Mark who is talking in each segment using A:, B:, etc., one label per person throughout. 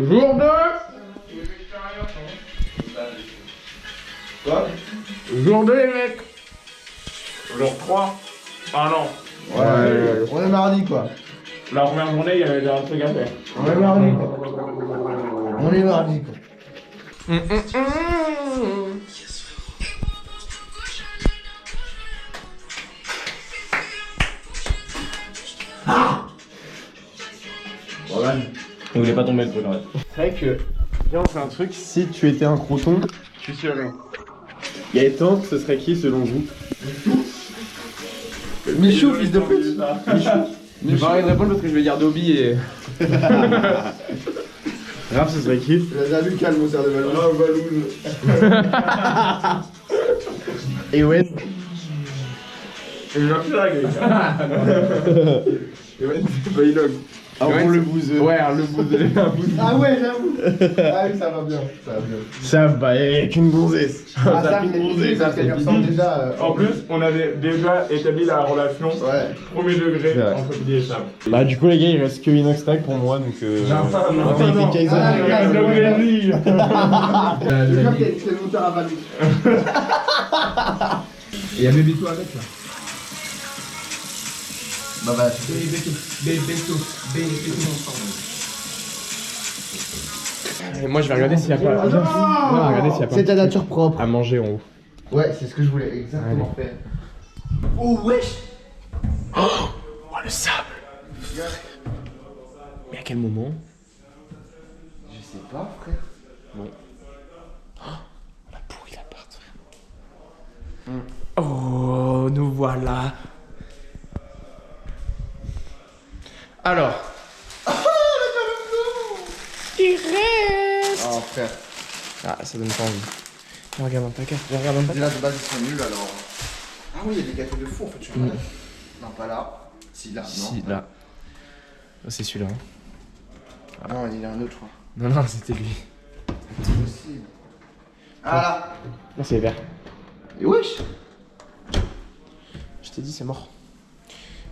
A: Jour 2.
B: Quoi?
A: Jour 2 les mecs. Jour 3. Ah non.
B: Ouais, on est mardi quoi.
A: La première journée, il y avait déjà un truc à faire.
B: On est mardi quoi. On est mardi quoi.
A: Voilà. Vous voulez pas tomber le truc en fait.
C: C'est vrai que, viens on fait un truc, si tu étais un croton, tu serais Gaëtan, ce serait qui selon vous?
B: Michou, fils de pute.
A: J'ai pas envie de répondre parce que je vais dire Dobby et...
C: Raph, ce serait qui?
B: La Lucas, mon cerf de Valouz.
C: Et Wen?
A: Il a plus la gueule.
C: Et Wen, c'est pas Ilog. Ah bon, le bouseux.
A: Ouais, le bouseux.
B: Ah ouais, j'avoue. Ah oui, ça va bien. Ça va bien.
C: Ça, bah, avec une gonzesse.
B: Ah, ça fait bidon, ça fait ressemble déjà.
A: En plus, on avait déjà établi la relation
B: Ouais.
A: premier degré
C: Ouais.
A: entre Billy et Sam.
C: Bah, du coup, les gars, il reste que Inox Tag pour moi, donc on va faire des Kaizen.
B: Ah,
A: Ah,
B: Je jure qu'il y a le monteur à Valouz.
A: Il y a Bébito avec là.
B: Bah voilà.
C: Moi, je vais regarder s'il y a pas. Regarder s'il y a pas.
B: C'est ta nature propre.
C: À manger en haut.
B: Ouais, c'est ce que je voulais exactement faire. Oh wesh.
C: Oh, le sable. Mais à quel moment?
B: Je sais pas, frère.
C: On a pourri l'appart. Oh, nous voilà. Alors. Il reste.
B: Oh frère.
C: Ah, ça donne pas envie. Je regarde dans ta carte. Je regarde dans ta carte.
B: Déjà de base ils sont nuls alors. Ah oui, il y a des gâteaux de fou en fait, tu vois. Non, pas là. Si, là.
C: Si,
B: Non.
C: là. Oh, c'est celui-là. Hein.
B: Non, il y en a un autre, je crois.
C: Non, c'était lui.
B: C'est possible. Ah là.
C: Non, c'est vert.
B: Et wesh.
C: Je t'ai dit, c'est mort.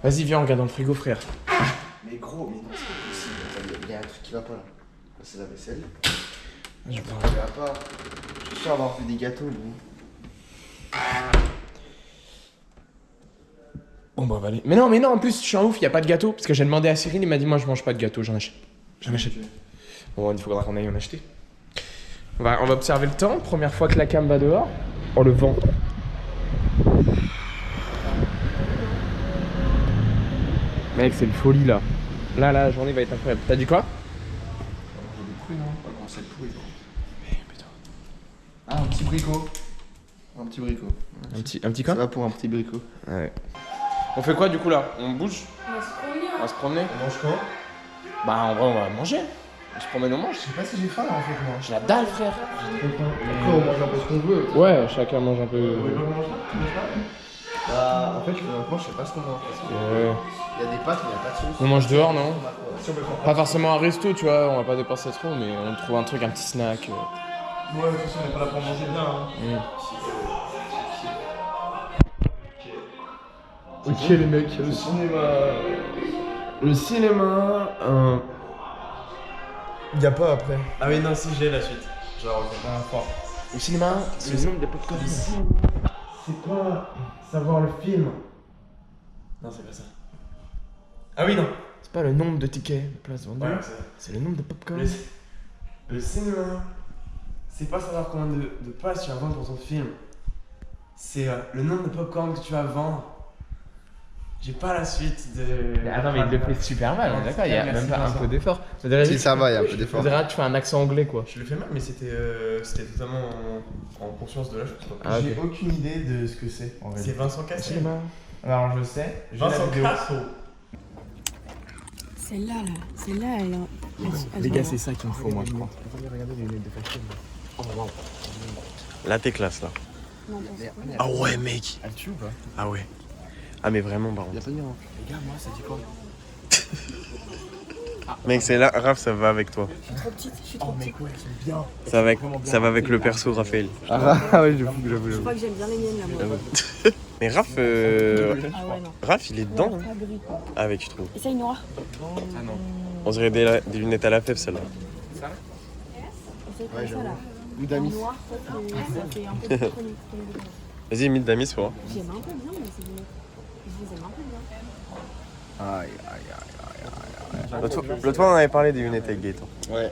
C: Vas-y, viens, on regarde dans le frigo, frère.
B: Mais gros, mais non, c'est pas possible. Il y a un truc qui va pas là. C'est la vaisselle.
C: Je
B: Ça va pas. Je suis sûr avoir fait des gâteaux, gros.
C: Bon, bah, allez. Mais non, en plus, je suis un ouf, il y a pas de gâteau. Parce que j'ai demandé à Cyril, il m'a dit, moi, je mange pas de gâteau, j'en achète. J'en achète. Bon, il faudra qu'on aille en acheter. On va observer le temps. Première fois que la cam va dehors. Oh, le vent. Mec, c'est une folie là. Là, la journée va être incroyable. T'as dit quoi?
B: J'ai des fruits, non? Pas grand, c'est le fruit, gros.
C: Mais putain.
B: Ah, un petit bricot. Un petit bricot.
C: Un petit quoi?
B: Ça va pour un petit bricot.
C: Ouais. On fait quoi du coup là? On bouge?
D: On va se promener.
C: On va se promener?
B: On mange quoi?
C: Bah en vrai on va manger. On se promène, on mange.
B: Je sais pas si j'ai faim là en fait, moi.
C: J'ai la dalle frère.
B: Après, on mange un peu ce qu'on veut.
C: Ouais, chacun mange un peu.
B: Bah, en fait, moi, je sais pas ce qu'on mange. Parce que
C: Ouais.
B: il y a des pâtes, mais il y a pas de sauce.
C: On mange dehors non?
B: Si on peut faire.
C: Pas forcément un resto tu vois, on va pas dépenser trop mais on trouve un truc, un petit snack.
B: Ouais, de toute façon, on est pas là pour manger bien. Hein.
C: Ok les mecs, le cinéma,
B: Y a pas après.
E: Ah oui, non, si j'ai la suite. Je la reviens.
B: fort.
C: le cinéma, c'est le nombre de popcorn.
B: C'est quoi savoir le film?
E: Non, c'est pas ça. Ah oui, non.
C: C'est pas le nombre de tickets de places vendues,
E: Ouais, c'est
C: c'est le nombre de popcorn.
E: Le cinéma, c'est pas savoir combien de places tu vas vendre pour ton film. C'est le nombre de popcorn que tu vas vendre. J'ai pas la suite de.
C: Mais attends, mais il le fait super mal, on est d'accord, il y a même pas un peu d'effort.
B: Si, ça va, il y a un peu d'effort.
C: On dirait que tu fais un accent anglais quoi.
E: Je le fais mal, mais c'était totalement en conscience de la chose. Quoi.
C: Ah, ok.
B: J'ai aucune idée de ce que c'est en
E: C'est Vincent Cassel.
C: Cinéma.
B: Alors, je sais.
E: Vincent Cassel.
D: Celle-là, là. Celle-là, elle a.
C: Les gars, c'est ça qu'il me faut moi je crois.
E: Là, t'es classe, là. Ah ouais, mec.
B: Elle tue ou pas?
E: Ah ouais. Ah, mais vraiment, baron.
B: Y'a pas de miracle.
C: Les gars, moi ça dit quoi?
E: Mec, c'est là, Raph, ça va avec toi.
D: Je suis trop petite, je suis trop petite.
C: ouais, c'est bien.
E: Ça va avec le perso Raphaël.
B: Ah ouais, j'avoue.
D: Je crois que j'aime bien les miennes, là, moi.
E: Mais Raph,
D: Ah ouais, non.
E: Raph, il est dedans,
D: Pas
E: hein,
D: gris, quoi.
E: avec, je trouve.
D: Essaye, Nora.
C: Ah non.
E: On dirait des lunettes à la fève, celle-là.
B: Ouais,
D: ça là.
B: Ou d'amis.
D: Noir, ça fait un peu plus chronique.
E: Vas-y, imite Damis pour voir.
D: J'aime un peu bien, mais c'est lunettes. Je les aime un peu bien.
B: Aïe, aïe, aïe.
E: L'autre fois, on avait parlé des lunettes avec Gaëtan.
B: Ouais.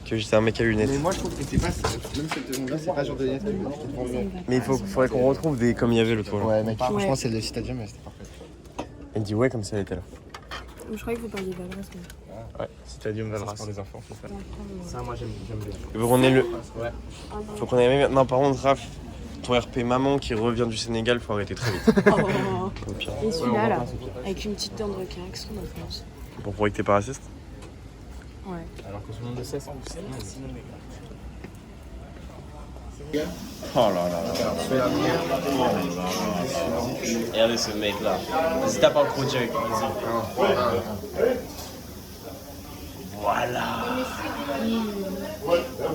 E: Que j'étais un mec à lunettes.
B: Mais moi, je trouve que c'est pas. Même cette seconde-là, c'est pas genre de lunettes que je trouve bien.
E: Mais il faudrait qu'on retrouve des comme il y avait l'autre fois.
B: Ouais, mec,
D: Ouais.
B: franchement, celle de Citadium, c'était parfait.
E: Elle dit ouais, comme si elle était là.
D: Je croyais que vous parliez Valras.
E: Ouais, Citadium Valras.
A: Pour les enfants, c'est ça.
D: Ça,
A: moi j'aime bien.
E: Il faut qu'on ait le.
A: Ouais.
E: Faut qu'on ait maintenant. Par contre, Raph, ton RP maman qui revient du Sénégal, faut arrêter très vite.
D: Oh.
E: Au pire.
D: Et celui-là, là, avec une petite dent de requin, qu'est-ce qu'on en pense?
E: Pour prouver que t'es pas raciste.
D: Ouais.
A: Alors que tout le monde le sait, ça.
E: Oh là là là. Regardez ce mec là. Vas-y, tape un pro direct. Vas-y. Voilà.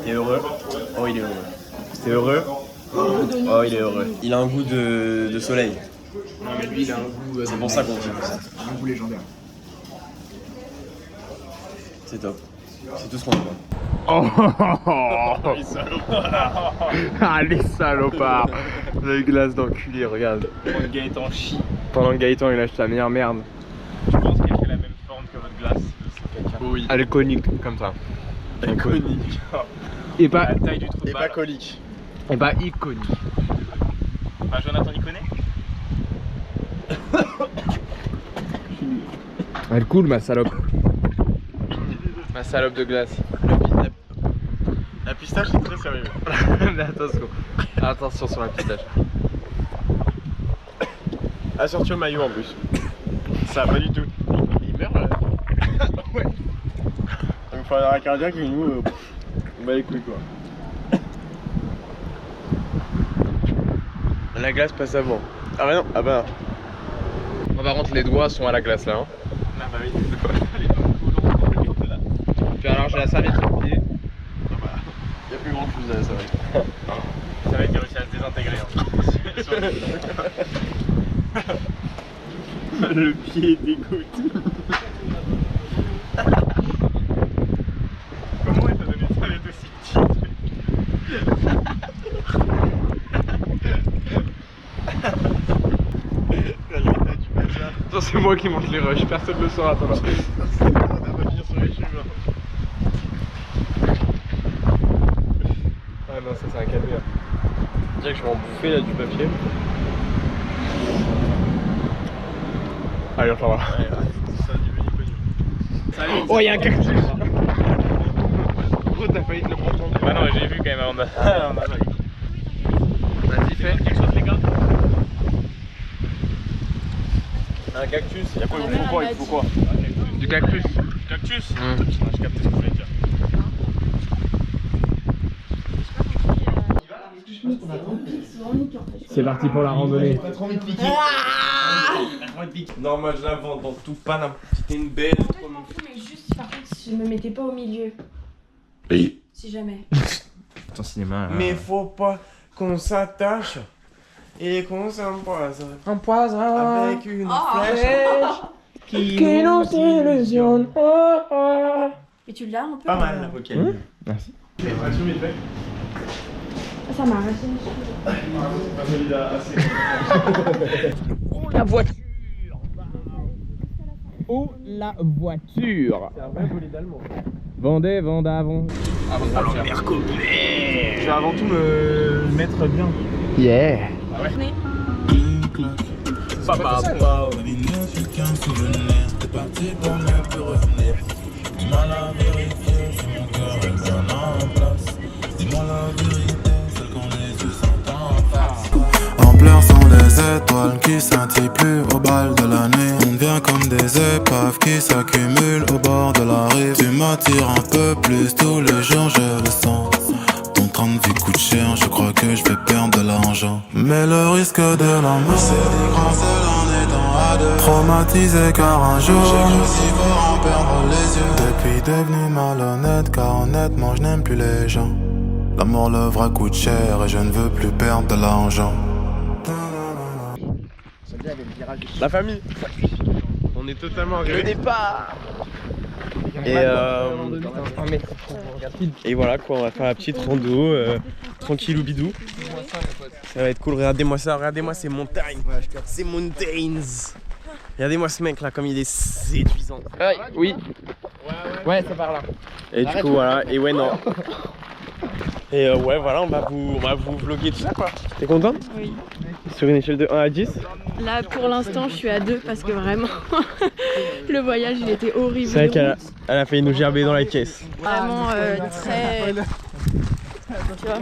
E: T'es heureux? Oh, il est heureux. T'es heureux? Oh, il est heureux. Il a un goût de soleil.
B: Non, mais lui, il a un goût.
E: C'est pour ça qu'on kiffe.
B: Un goût légendaire.
E: C'est top. C'est tout ce qu'on demande.
A: Oh, ah, les salopards. Les glaces d'enculé, regarde.
F: Pendant que Gaëtan chie,
A: Pendant que Gaëtan il lâche sa meilleure merde.
F: je pense qu'elle fait la même forme que votre glace.
A: Oui. Alcoolique, comme ça.
F: Iconique.
A: Et pas,
F: La taille du trou de balle.
E: colique.
A: et pas iconique.
F: Bah, Jonathan, il connaît?
A: Elle coule, ma salope. Ma salope de glace.
E: La pistache c'est très sérieux.
A: Mais attention. Attention sur la pistache.
E: Assure-tu le maillot en plus. Ça va pas du tout. Il meurt là. Ouais. Il me faut un arrêt cardiaque et nous, on va les couilles quoi. La glace passe avant. Ah bah non, ah bah non.
A: Par contre, les doigts sont à la glace là. Hein.
F: Ah bah oui, les doigts collants là.
A: Puis alors, j'ai la serviette sur le pied.
E: Y'a plus grand chose à la serviette.
F: Ça va être réussi à se désintégrer. Hein.
E: Le pied dégoûte.
F: Comment elle t'a donné ça avec aussi petite?
A: Ça, c'est moi qui monte les rushs, personne ne le saura. Attends.
E: On va finir sur les cheveux.
A: Ah non, ça c'est un calvaire.
E: Je dirais que je vais en bouffer là du papier.
A: Allez, on s'en va.
E: Ouais, ça du menu connu.
A: Oh, y'a un cactus. Gros, t'as failli te le prendre.
F: Bah non, j'ai vu quand même avant de...
A: Vas-y, fais.
F: Quelque chose, les gars?
E: Un cactus.
F: Y'a quoi, il vous faut quoi? Il vous faut quoi?
A: Du cactus.
F: Cactus? Ah, je capte ce que vous voulez dire.
A: C'est parti pour la randonnée.
E: Non, moi je la vends dans tout, pas n'importe. C'était une belle.
D: Je m'en fous, mais juste, par contre, je me mettais pas au milieu.
A: Oui.
D: Si jamais.
A: Ton cinéma.
E: Mais faut pas qu'on s'attache et qu'on s'empoisonne
A: Empoisonne
E: avec une flèche
A: qui nous illusionne.
D: Et tu l'as un peu?
E: Pas mal, ok.
A: Merci.
D: Ah, ça m'a arraché les cheveux.
A: Oh la voiture. Oh la voiture.
E: C'est un vrai bolide allemand.
A: Vendez, vendavon.
F: Alors, Mercopé! Je vais avant tout me mettre bien.
A: Yeah.
F: Papa,
G: En pleurs sont les étoiles qui scintillent plus au bal de la nuit. On devient comme des épaves qui s'accumulent au bord de la rive. Tu m'attires un peu plus tous les jours, je le sens. Ton train de vie coûte cher, je crois que je vais perdre de l'argent. Mais le risque de l'amour, c'est des grands seuls en étant à deux. Traumatisé car un jour, j'ai cru si fort en perdre les yeux. Depuis devenu malhonnête car honnêtement je n'aime plus les gens. L'amour, le vrai coûte cher et je ne veux plus perdre de l'argent.
B: J'aime bien les virages.
E: La famille. On est totalement arrivé. Le départ. Et voilà quoi, on va faire la petite rando, tranquillou bidou. Ça va être cool, regardez-moi ça, regardez-moi ces montagnes, ces mountains. Regardez-moi ce mec là, comme il est séduisant.
C: Oui. Ouais, c'est par là.
E: Et du coup voilà, et ouais non. Et ouais voilà, on va vous vlogger tout ça quoi. T'es content?
D: Oui.
E: Sur une échelle de 1 à 10?
D: Là, pour l'instant, je suis à 2 parce que vraiment, le voyage, il était horrible.
E: C'est vrai qu'elle a failli nous gerber dans la caisse.
D: Vraiment très... Tu vois,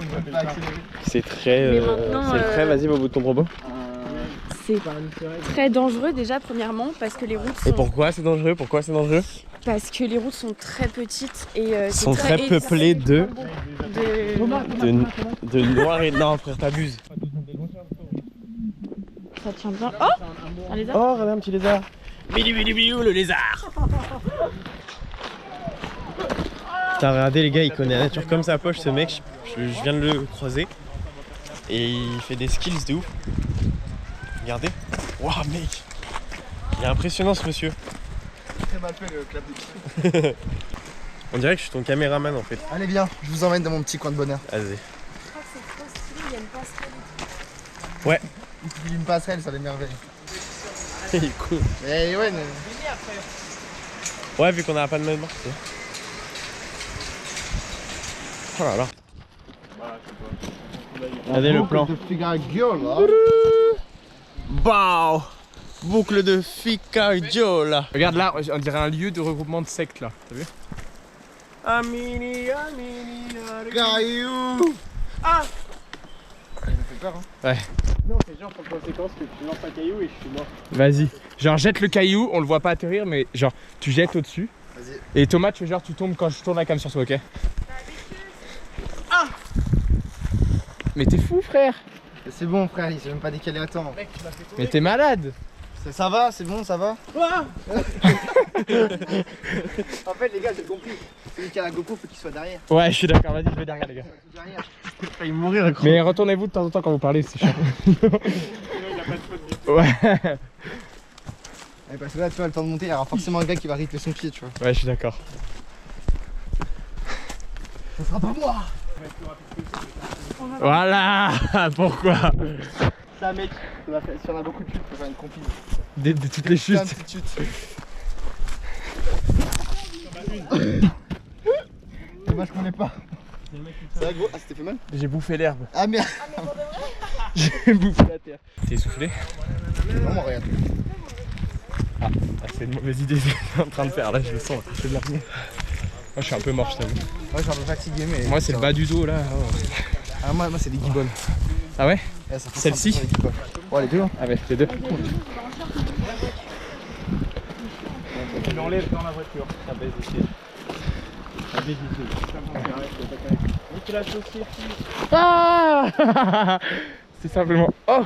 E: C'est très...
D: Mais maintenant,
E: c'est très... Vas-y, va au bout de ton propos.
D: c'est très dangereux déjà, premièrement, parce que les routes sont...
E: Et pourquoi c'est dangereux? Pourquoi c'est dangereux?
D: Parce que les routes sont très petites et
E: sont très peuplées de noirs et... Non frère, t'abuses.
D: Ça tient bien. Oh, un lézard.
E: Oh, regardez un petit lézard. Bidou bidou bidou, le lézard. Putain, regardez les gars, il connaît la nature comme sa poche ce mec. Je viens de le croiser. Et il fait des skills de ouf. Regardez. Waouh mec. Il est impressionnant ce monsieur.
B: Très mal fait le clap des pieds.
E: On dirait que je suis ton caméraman en fait.
B: Allez viens, je vous emmène dans mon petit coin de bonheur.
E: Vas-y.
D: Je crois que c'est trop stylé, il y a une passerelle.
E: Ouais.
B: Il y a une passerelle, ça l'émerveille.
E: Il est cool.
B: Mais ouais,
E: Ouais, vu qu'on n'a pas de mode. Oh là là. Regardez le plan.
B: De Figaro là.
E: Bao. Boucle de Ficagiola.
C: Regarde là, on dirait un lieu de regroupement de sectes là. T'as vu?
E: Amini.
B: Caillou.
E: Ah.
B: Ça fait peur hein.
C: Ouais.
E: Non, c'est genre pour conséquence que tu lances un caillou et je suis mort.
C: Vas-y. Genre jette le caillou, on le voit pas atterrir mais genre tu jettes au-dessus.
B: Vas-y.
C: Et Thomas tu fais genre tu tombes quand je tourne la cam sur toi, ok? Ah. Mais t'es fou frère.
B: C'est bon frère, il s'est même pas décalé à temps.
C: Mais t'es malade.
B: Ça va, c'est bon, ça va. En fait les gars, j'ai compris. Celui qui a la GoPro, faut qu'il soit derrière.
C: Ouais je suis d'accord, vas-y je vais derrière les gars.
B: Derrière.
E: J'ai failli mourir.
C: Mais retournez-vous de temps en temps quand vous parlez, c'est chiant. Ouais.
B: Parce que là, tu vois, le temps de monter, il y aura forcément un gars qui va rythmer son pied, tu vois.
C: Ouais je suis d'accord.
B: Ça sera pas moi.
C: Voilà. Pourquoi?
B: Ça mec, si on a beaucoup de chutes, faut faire une compil.
C: De toutes les chutes.
B: Une petite chute. Dommage qu'on l'ait pas. Ça va gros? Ah c'était fait mal?
C: J'ai bouffé l'herbe.
B: Ah merde.
C: J'ai bouffé la terre. T'es essoufflé?
B: Vraiment regarde.
C: Ah, c'est une mauvaise idée ce que t'es en train de faire là, je le sens. Je fais de l'apnée. Moi je suis un peu mort je t'avoue.
B: Moi je suis un peu fatigué mais...
C: Moi c'est le bas du dos là. Oh.
B: Ah moi c'est des guibolles.
C: Ah ouais?
B: Ouais, ça fait
C: Celle-ci?
B: ça, les guibolles. Ouais les deux hein.
C: Ah ouais, les deux.
F: Tu l'enlèves dans la voiture, ça baisse des sièges. Ça baisse des sièges.
C: Ah. C'est simplement... Oh.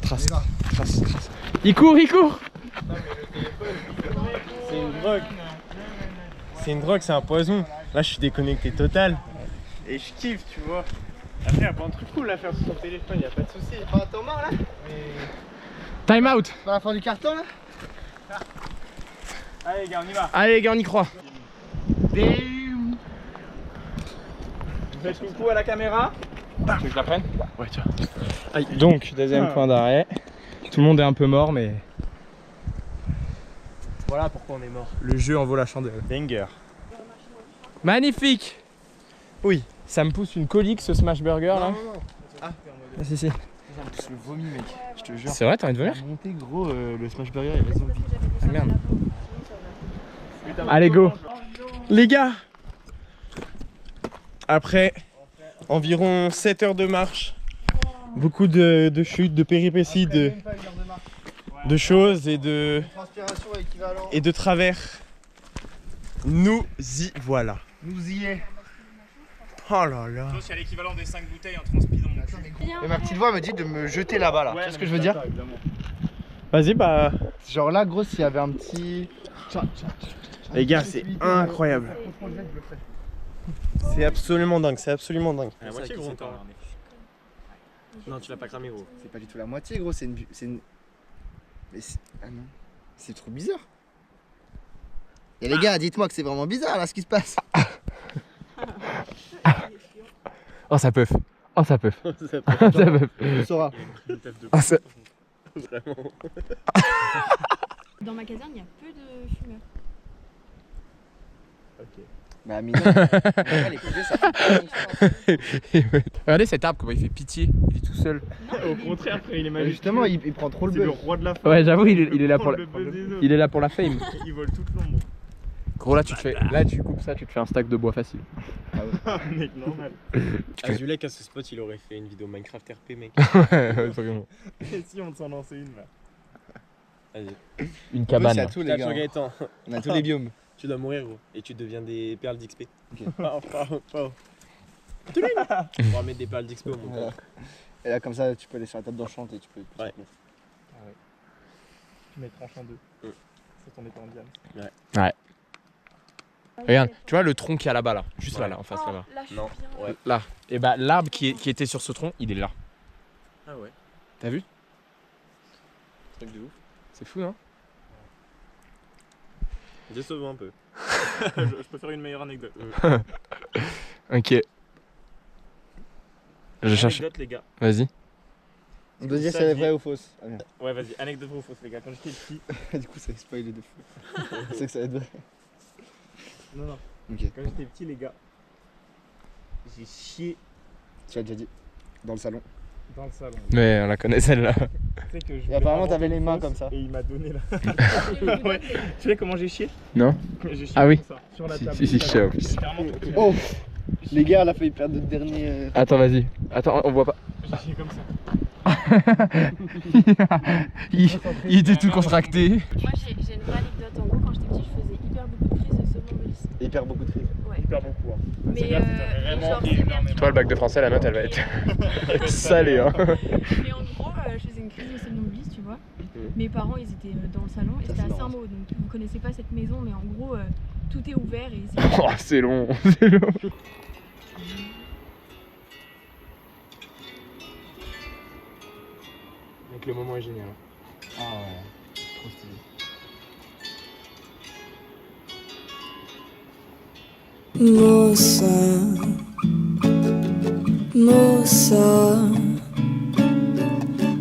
C: Trace. Il court, il court.
E: C'est une drogue. C'est une drogue, c'est un poison. Là, je suis déconnecté total. Et je kiffe, tu vois. Après, il y a plein de trucs cool à faire sur son téléphone, y a pas de soucis.
B: Pas un temps mort là?
C: Time out.
B: Pas la fin du carton là?
F: Allez les gars, on y va.
C: Allez les gars, on y croit.
F: Vous faites coucou à la caméra.
C: Tu veux que je la prenne?
E: Ouais, tiens.
C: Aïe. Donc, deuxième point d'arrêt. Tout le monde est un peu mort, mais
E: Voilà pourquoi on est mort.
C: le jeu en vaut la chandelle.
E: Banger.
C: Magnifique.
E: Oui.
C: Ça me pousse une colique ce smash burger là.
B: Non.
C: Ah si si.
B: Ça me pousse le vomi mec, je te jure.
C: C'est vrai, t'as envie de venir?
B: Monter gros, le smash burger il reste dans le vide.
C: Ah merde. Allez go.
E: Les gars, après environ 7 heures de marche, beaucoup de chutes, de péripéties, de choses et de
B: Transpiration équivalent.
E: et de travers, nous y voilà.
B: Nous y est.
E: Oh là là.
F: C'est l'équivalent des 5 bouteilles en transpi dans mon cul.
B: Et ma petite voix me dit de me jeter là-bas là. Tu vois ce que je veux dire?
E: Vas-y bah
B: Genre là gros s'il y avait un petit...
E: les gars, c'est incroyable. C'est absolument dingue, c'est absolument dingue. Non, tu l'as pas cramé, gros.
B: C'est pas du tout la moitié, gros. C'est une. Mais ah non. C'est trop bizarre. Et les gars, dites-moi que c'est vraiment bizarre là ce qui se passe.
C: Oh, ça peut. Oh, ça peut.
E: Ça
C: Ça peut.
B: On saura.
C: Oh, ça...
E: Vraiment.
D: Dans ma caserne, il y a peu de fumeurs.
E: Ok.
B: Bah, mais non. Les coupés, ça fait pas
C: Regardez cet arbre, comment il fait pitié. Il est tout seul.
F: Au contraire, frère, il est magique.
B: Justement, il prend trop le
F: C'est le
B: buzz.
F: roi de la forêt.
C: Ouais, j'avoue, il est là pour la...
F: Le buzz des autres.
C: Il est là pour la fame.
F: Il vole toute l'ombre.
C: Gros, là, tu te fais... Là, tu coupes ça, tu te fais un stack de bois facile.
F: Ah, mec, normal.
E: Azulek à ce spot, il aurait fait une vidéo Minecraft RP, mec.
C: Ouais, vraiment.
F: Et si on s'en lançait une là?
E: Vas-y.
C: Une
B: C'est
C: cabane.
B: à tous les
E: Tape
B: gars.
E: sur Gaëtan.
B: On a tous les biomes.
E: Tu dois mourir, gros. Et tu deviens des perles d'XP.
B: Ok.
E: On va mettre des perles d'XP au monde.
B: Voilà. Et là, comme ça, tu peux aller sur la table d'enchant et tu peux.
E: Ouais.
F: Tu mets tranche en deux. C'est ton épée en diamant.
C: Regarde, tu vois le tronc qui est là-bas, là. Juste là, en face, là-bas.
D: Là, je suis
E: Non.
D: bien.
E: Ouais.
C: Là. Et bah, l'arbre qui était sur ce tronc, il est là.
E: Ah ouais.
C: T'as vu?
E: Truc de ouf.
C: C'est fou, hein?
E: Décevant un peu.
F: Je peux faire une meilleure anecdote.
C: Ok. Je cherche.
F: Anecdote, les gars.
C: Vas-y.
B: On doit dire si elle est vraie ou fausse. Ah, bien.
F: Ouais, vas-y, anecdote vraie ou fausse, les gars. Quand j'étais petit.
B: Du coup, ça va spoiler de fou. C'est sais que ça va être vrai.
F: Non, non.
B: Ok,
F: Quand j'étais petit, les gars, j'ai chié
B: tu l'as déjà dit. Dans le salon.
F: dans le salon.
C: Ouais, on la connaît celle-là.
F: Tu sais que je
B: Et
F: voulais
B: apparemment,
F: inventer
B: t'avais les
F: une
B: mains
F: fausse
B: comme ça.
F: Et il m'a donné là. Ouais. Tu sais comment j'ai chié?
C: Non?
F: J'ai chié
C: Ah oui.
F: comme ça, sur la
C: Si,
F: table.
C: si, si, je sais, en plus.
F: J'ai carrément tout pris.
B: Oh Les gars, elle a failli perdre notre dernier.
C: Attends, vas-y. Attends, on voit pas.
F: J'ai chié comme ça.
C: il était tout contracté.
D: Moi, j'ai une vraie anecdote. En gros, quand j'étais petit, je faisais hyper beaucoup de crises de somnambulisme.
B: Hyper beaucoup de crises.
D: Ouais.
F: Hyper beaucoup. Hein.
D: Mais
F: C'est-à-dire que c'était vraiment
D: genre, c'est
F: énormément.
C: Toi, le bac de français, la note, elle va être salée, hein.
D: Mais en gros, je faisais une crise de somnambulisme, tu vois. Mes parents, ils étaient dans le salon et c'était à Saint-Maud. Donc, vous connaissez pas cette maison, mais en gros, tout est ouvert et c'est.
C: Oh, c'est long, c'est long. Donc, le moment est génial.
B: Ah ouais. Trop stylé.
H: Moça, moça,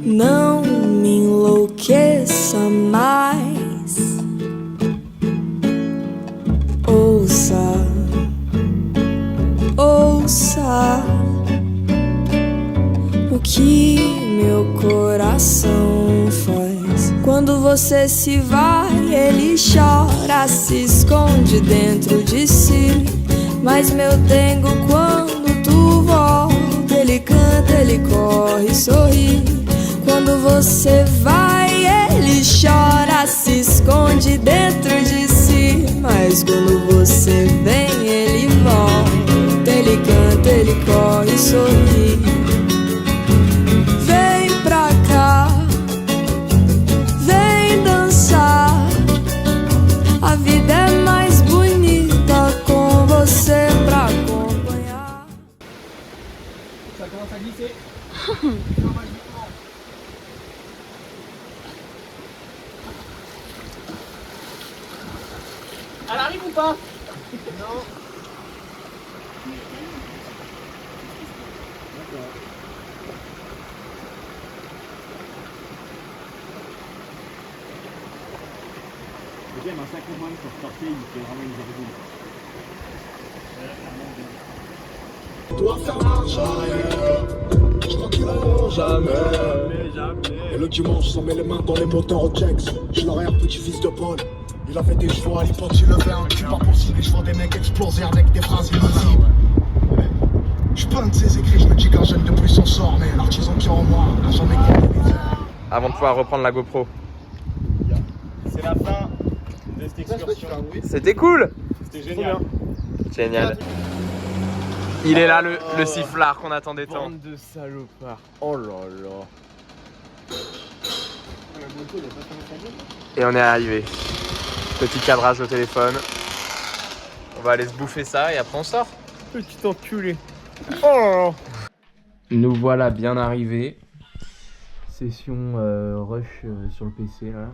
H: não me enlouqueça mais. Ouça, ouça o que meu coração faz. Quando você se vai, ele chora, se esconde dentro de si. Mas meu dengo, quando tu volta, ele canta, ele corre, sorri. Quando você vai, ele chora, se esconde dentro de si. Mas quando você vem, ele volta, ele canta, ele corre, sorri. Vem pra cá, vem dançar. A vida é mais bonita com você pra acompanhar.
C: Ça commence à glisser. Elle arrive ou pas?
F: Le gars, il m'a 50 balles pour starter, il fait vraiment une vergogne.
I: Et le dimanche, on met les mains dans les moteurs au checks. Je leur ai un petit fils de Paul. Il avait des chevaux à l'époque, il levait un cul pas possible. Je vois des mecs exploser avec des phrases illisibles. Je peins de ses écrits, je me dis qu'un jeune de plus s'en sort. Mais l'artisan qui est en moi n'a jamais quitté les airs.
C: Avant de pouvoir reprendre la GoPro.
F: C'est la fin de cette excursion.
C: C'était cool.
F: C'était génial.
C: Génial. Il est là le sifflard qu'on attendait tant.
E: Bande de salopards. Oh là là.
C: Et on est arrivé. Petit cadrage au téléphone. On va aller se bouffer ça et après on sort.
E: Petit enculé.
C: Oh. Nous voilà bien arrivés. Session rush sur le PC là.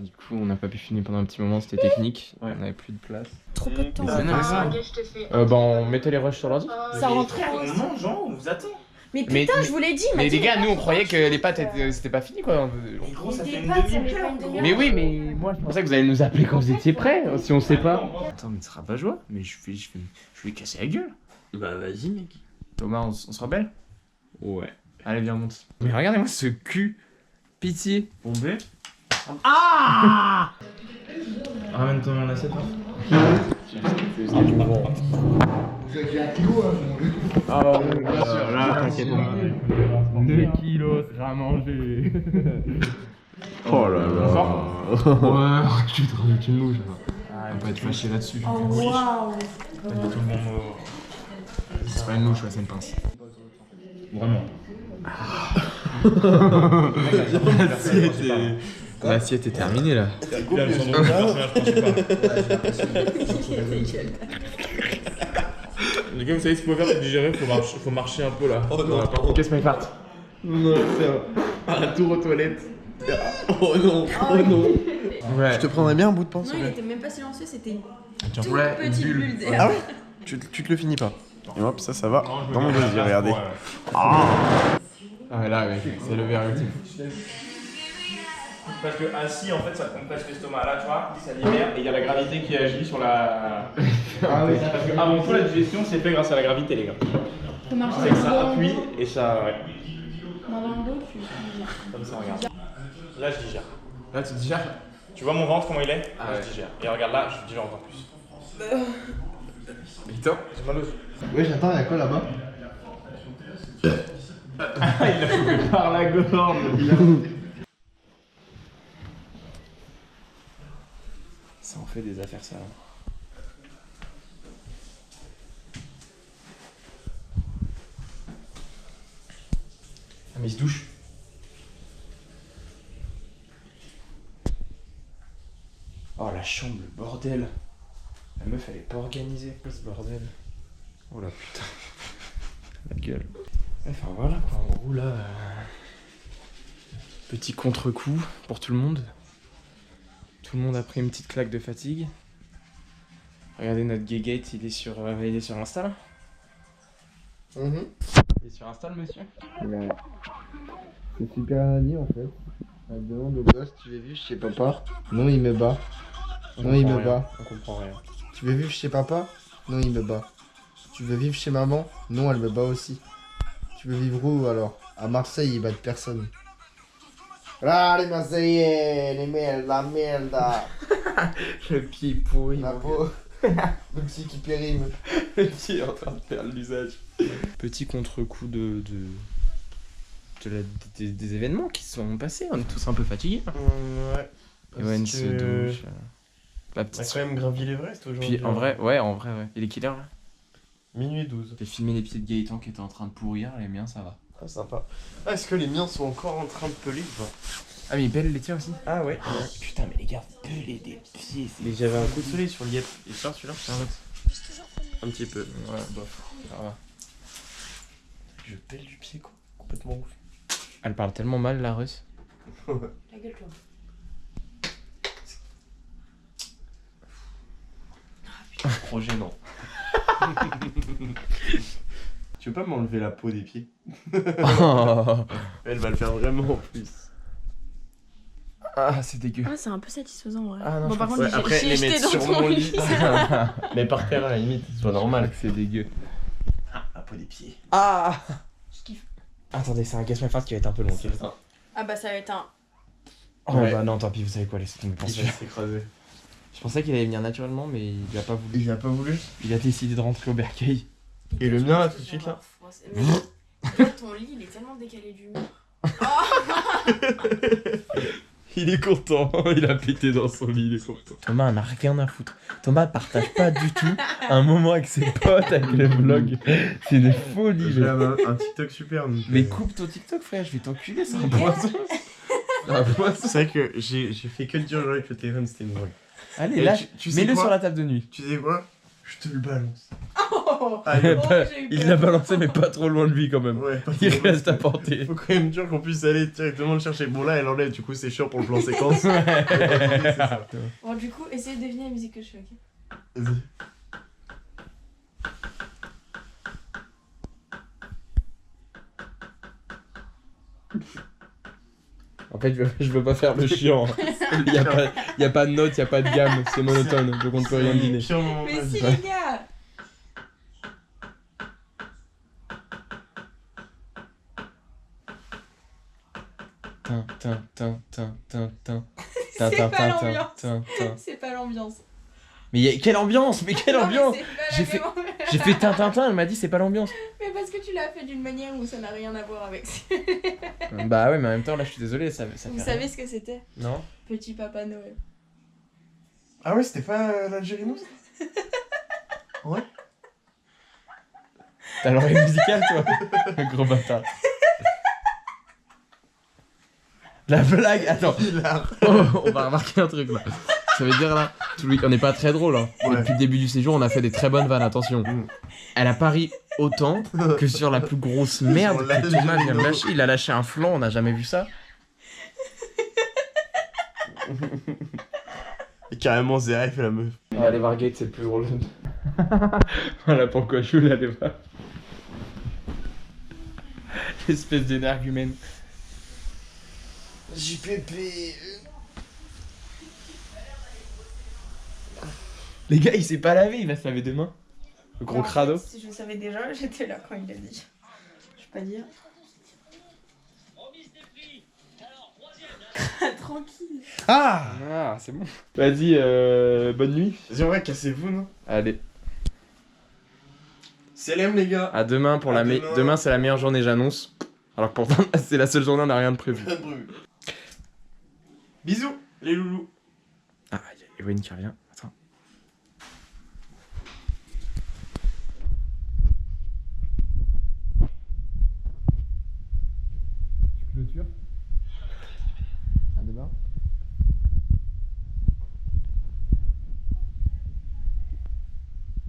C: Du coup, on n'a pas pu filmer pendant un petit moment, c'était technique. On n'avait plus de place.
D: Trop peu de temps.
C: On mettait les rushs sur l'ordi.
D: Ça rentre.
F: On mange, genre, on vous attend.
D: Mais putain, je vous l'ai dit.
C: Mais les gars, nous on croyait que les pâtes c'était pas fini quoi.
F: Mais gros, ça
D: Des
F: fait une
D: pâtes, ça
F: demi-heure.
D: met pas une
C: Mais oui, mais moi je pensais que vous allez nous appeler quand vous étiez prêts, si on sait pas. Attends, mais ce sera pas joie. Mais je vais casser la gueule.
E: Bah vas-y mec.
C: Thomas, on se rebelle?
E: Ouais.
C: Allez, viens, monte. Mais regardez-moi ce cul. Pitié.
F: Bombé. Ah ramène ton assiette là.
C: Ah ouais, bien sûr. Là, t'inquiète pas. 2 kilos à manger.
E: Oh là là.
C: Ouais, tu te rajoutes une louche. Ah, on va être fâché là-dessus.
D: Oh waouh.
C: C'est pas une louche, c'est une pince.
F: Vraiment.
C: L'assiette est terminée là.
F: Là, le son de mon personnage principal. Les gars, vous savez ce qu'il faut faire pour digérer, faut marcher un peu là.
E: Oh non.
C: Qu'est-ce que part?
E: Non, c'est un tour aux toilettes. Oh non, oh non.
C: Ouais.
B: Je te prendrais bien un bout de pain,
D: Non,
B: s'il te
D: il
B: plaît.
D: était même pas silencieux, c'était une
C: Tu
D: toute
C: voulais une
D: petite
C: bulle.
D: bulle d'air.
B: Ah ouais tu te le finis pas. Et hop, ça va. Dans mon dosier, regardez.
C: Ah ouais, là, mec, c'est le verre ultime.
F: Parce que assis, en fait, ça compresse l'estomac. Là, tu vois, ça libère et il y a la gravité qui agit sur la. Ah oui, parce que avant tout, la digestion, c'est fait grâce à la gravité, les gars.
D: Faut marcher
F: C'est que
D: dans
F: ça
D: le dos.
F: appuie et ça. Ouais.
D: Dans le dos, tu
F: Comme ça, regarde. Là, je digère.
C: Là, tu digères?
F: Tu vois mon ventre, comment il est?
C: Ah
F: Là,
C: ouais.
F: je digère. Et regarde là, je digère encore plus.
C: Putain.
F: J'ai mal aux yeux.
B: Ouais, j'attends, y'a quoi là-bas?
F: Il a coupé par la gorge.
C: Ça en fait des affaires, ça. Ah, mais il se douche. Oh, la chambre, le bordel. La meuf, elle est pas organisée. Quoi, ce bordel? Oh la putain. La gueule. Enfin, voilà, quoi. En gros, là... Petit contre-coup pour tout le monde. Tout le monde a pris une petite claque de fatigue. Regardez notre gay-gate, il est sur Insta là. Il est sur Insta le monsieur.
B: Ouais. C'est super Annie en fait. Elle demande au gosse, tu veux vivre chez papa? Non, il me bat. Non, il me bat.
C: On comprend rien.
B: Tu veux vivre chez papa? Non, il me bat. Tu veux vivre chez maman? Non, elle me bat aussi. Tu veux vivre où alors? À Marseille, ils battent personne. Ah, les Marseillais, les merdes, la merde.
C: Le pied pourri.
B: La peau. Le petit qui périme.
C: Le pied est en train de perdre l'usage. Petit contre-coup des événements qui se sont passés. On est tous un peu fatigués.
E: Ouais.
C: Ewen se douche. La
E: On a
C: petite.
E: quand même gravi l'Everest aujourd'hui.
C: Puis en vrai, ouais. Il est quelle heure là?
E: Minuit 12.
C: J'ai filmé les pieds de Gaëtan qui étaient en train de pourrir, les miens ça va.
E: Ah, sympa. Ah, est-ce que les miens sont encore en train de peler ou pas?
C: Ah mais il pèle les tiens aussi?
E: Ah ouais.
C: Putain mais les gars, peler des pieds, c'est...
E: Mais j'avais un coup de soleil sur le yep. Il sort celui-là? Un petit peu.
C: Ouais, bof. Ça va.
E: Je pèle du pied quoi. Complètement ouf.
C: Elle parle tellement mal la Russe.
D: La gueule, toi.
E: Trop gênant. Tu veux pas m'enlever la peau des pieds? Elle va le faire vraiment en plus.
C: Ah c'est dégueu.
D: Ah, c'est un peu satisfaisant en vrai.
C: Ah, non,
D: bon,
C: je
D: par
C: pense-
D: contre,
E: Ouais, après,
D: j'ai
E: les
D: jeté
E: mettre
D: dans
E: sur
D: ton
E: mon
D: lit.
E: lit. Mais par terre à la limite, soit normal.
C: C'est dégueu.
E: La peau des pieds.
C: Ah
D: Je kiffe.
C: Attendez, c'est un Guess My Fart qui va être un peu long. ok.
D: Ah bah ça va être un...
C: Oh
E: Ouais.
C: bah non, tant pis, vous savez quoi, laissez tomber pour
E: Il
C: celui-là.
E: va s'écraser.
C: Je pensais qu'il allait venir naturellement, mais il a pas voulu.
B: Il a pas voulu.
C: Il a décidé de rentrer au bercail.
E: Et le mien là tout de suite là?
D: Mais toi, ton lit, il est tellement décalé du mur.
E: Il est content, il a pété dans son lit, il est content.
C: Thomas en a rien à foutre. Thomas partage pas du tout un moment avec ses potes, avec le vlog. C'est des folies.
E: J'ai un TikTok super. Donc,
C: Mais coupe ton TikTok, frère, je vais t'enculer, c'est un poison.
E: C'est vrai que j'ai fait que de dire avec le téléphone, c'était une drogue.
C: Allez,
E: Et
C: là,
E: tu sais
C: mets-le
E: quoi
C: sur la table de nuit.
E: Tu sais quoi? Je te le balance. Ah,
C: Il l'a balancé, mais pas trop loin de lui quand même.
E: Ouais,
C: Il reste à portée.
E: faut quand même dur qu'on puisse aller directement le chercher. Bon, là, elle enlève, du coup, c'est chiant pour le plan séquence.
D: Bon, du coup, essayez de deviner la musique que je fais, ok?
E: Vas-y.
C: En fait, je veux pas faire le chiant. Il y a pas de notes, il y a pas de gamme, c'est monotone, donc on ne peut rien deviner.
E: Pire moment de
D: Mais
E: ma
D: si,
E: vie.
D: les gars! C'est pas l'ambiance. C'est pas l'ambiance.
C: Mais quelle ambiance? Mais quelle
D: Non, mais
C: ambiance?
D: c'est pas la
C: J'ai fait-
D: même ambiance.
C: J'ai fait Tintin, elle m'a dit c'est pas l'ambiance.
D: Mais parce que tu l'as fait d'une manière où ça n'a rien à voir avec.
C: Bah ouais, mais en même temps, là, je suis désolé, ça
D: Vous
C: fait rien.
D: savez ce que c'était?
C: Non?
D: Petit Papa Noël.
E: Ah ouais, c'était pas l'Algérie, non? Ouais.
C: T'as l'oreille musicale, toi? Le gros bâtard. La blague, attends. Oh, on va remarquer un truc là. Ça veut dire là, on n'est pas très drôle. Hein.
E: Ouais.
C: Depuis le début du séjour, on a fait des très bonnes vannes, attention. Elle a pari autant que sur la plus grosse merde
E: Sur
C: que Thomas vient de
E: l'Algérie.
C: lâcher. Il a lâché un flanc, on n'a jamais vu ça.
E: Et carrément, Zéra, il fait la meuf.
C: Allez voir Gate, c'est le plus drôle. Voilà pourquoi je voulais aller voir. Espèce d'énergumène.
B: JPP.
C: Les gars, il s'est pas lavé, il va se laver demain. Le gros
D: Non, en
C: crado.
D: fait, si je savais déjà, j'étais là quand il l'a dit. Je peux pas dire. Tranquille.
C: Ah, c'est bon. Vas-y, bonne nuit.
E: Vas-y, en vrai, cassez-vous, non?
C: Allez,
E: Salam, les gars.
C: à demain pour
E: À
C: la
E: demain.
C: demain c'est la meilleure journée, j'annonce. Alors que pourtant c'est la seule journée, on n'a rien de prévu.
E: Rien de prévu. Bisous, les loulous.
C: Ah, il y a Ewen qui revient. Attends. Tu clôtures? À demain.